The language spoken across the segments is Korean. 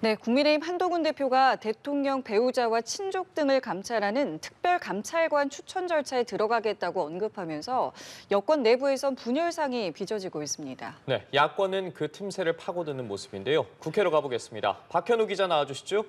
네, 국민의힘 한동훈 대표가 대통령 배우자와 친족 등을 감찰하는 특별감찰관 추천 절차에 들어가겠다고 언급하면서 여권 내부에선 분열상이 빚어지고 있습니다. 네, 야권은 그 틈새를 파고드는 모습인데요. 국회로 가보겠습니다. 박현우 기자 나와주시죠.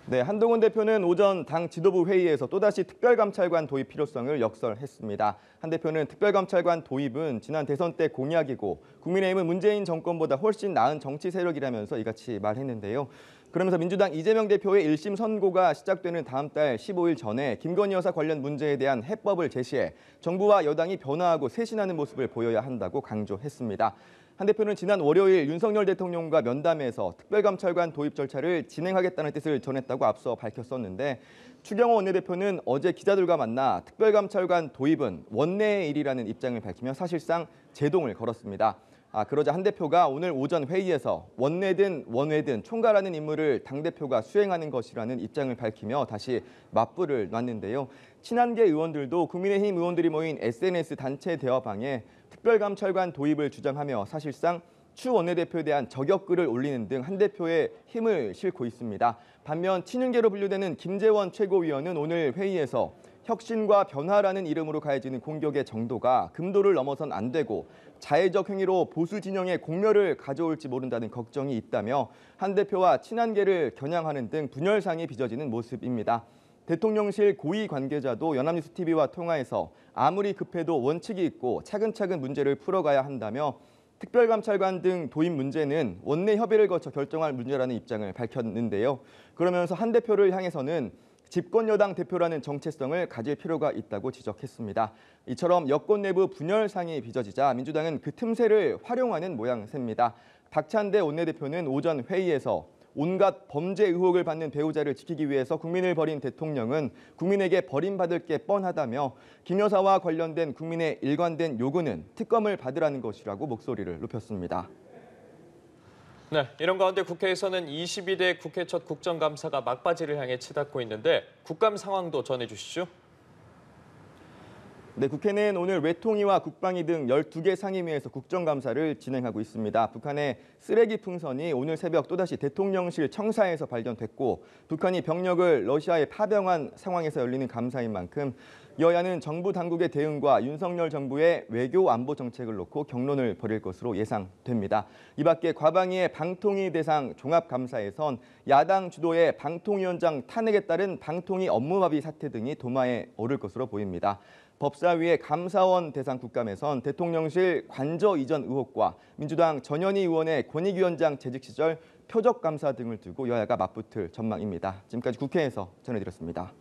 네, 한동훈 대표는 오전 당 지도부 회의에서 또다시 특별감찰관 도입 필요성을 역설했습니다. 한 대표는 특별감찰관 도입은 지난 대선 때 공약이고 국민의힘은 문재인 정권보다 훨씬 나은 정치 세력이라면서 이같이 말했는데요. 그러면서 민주당 이재명 대표의 1심 선고가 시작되는 다음 달 15일 전에 김건희 여사 관련 문제에 대한 해법을 제시해 정부와 여당이 변화하고 쇄신하는 모습을 보여야 한다고 강조했습니다. 한 대표는 지난 월요일 윤석열 대통령과 면담에서 특별감찰관 도입 절차를 진행하겠다는 뜻을 전했다고 앞서 밝혔었는데 추경호 원내대표는 어제 기자들과 만나 특별감찰관 도입은 원내의 일이라는 입장을 밝히며 사실상 제동을 걸었습니다. 그러자 한 대표가 오늘 오전 회의에서 원내든 원외든 총괄하는 임무를 당대표가 수행하는 것이라는 입장을 밝히며 다시 맞불을 놨는데요. 친한계 의원들도 국민의힘 의원들이 모인 SNS 단체 대화방에 특별감찰관 도입을 주장하며 사실상 추 원내대표에 대한 저격글을 올리는 등 한 대표의 힘을 싣고 있습니다. 반면 친윤계로 분류되는 김재원 최고위원은 오늘 회의에서 혁신과 변화라는 이름으로 가해지는 공격의 정도가 금도를 넘어선 안 되고 자해적 행위로 보수 진영의 공멸을 가져올지 모른다는 걱정이 있다며 한 대표와 친한계를 겨냥하는 등 분열상이 빚어지는 모습입니다. 대통령실 고위 관계자도 연합뉴스 TV와 통화에서 아무리 급해도 원칙이 있고 차근차근 문제를 풀어가야 한다며 특별감찰관 등 도입 문제는 원내 협의를 거쳐 결정할 문제라는 입장을 밝혔는데요. 그러면서 한 대표를 향해서는 집권 여당 대표라는 정체성을 가질 필요가 있다고 지적했습니다. 이처럼 여권 내부 분열상이 빚어지자 민주당은 그 틈새를 활용하는 모양새입니다. 박찬대 원내대표는 오전 회의에서 온갖 범죄 의혹을 받는 배우자를 지키기 위해서 국민을 버린 대통령은 국민에게 버림받을 게 뻔하다며 김 여사와 관련된 국민의 일관된 요구는 특검을 받으라는 것이라고 목소리를 높였습니다. 네, 이런 가운데 국회에서는 22대 국회 첫 국정감사가 막바지를 향해 치닫고 있는데 국감 상황도 전해주시죠. 네, 국회는 오늘 외통위와 국방위 등 12개 상임위에서 국정감사를 진행하고 있습니다. 북한의 쓰레기 풍선이 오늘 새벽 또다시 대통령실 청사에서 발견됐고 북한이 병력을 러시아에 파병한 상황에서 열리는 감사인 만큼 여야는 정부 당국의 대응과 윤석열 정부의 외교 안보 정책을 놓고 격론을 벌일 것으로 예상됩니다. 이 밖에 과방위의 방통위 대상 종합감사에선 야당 주도의 방통위원장 탄핵에 따른 방통위 업무합의 사태 등이 도마에 오를 것으로 보입니다. 법사위의 감사원 대상 국감에선 대통령실 관저 이전 의혹과 민주당 전현희 의원의 권익위원장 재직 시절 표적 감사 등을 두고 여야가 맞붙을 전망입니다. 지금까지 국회에서 전해드렸습니다.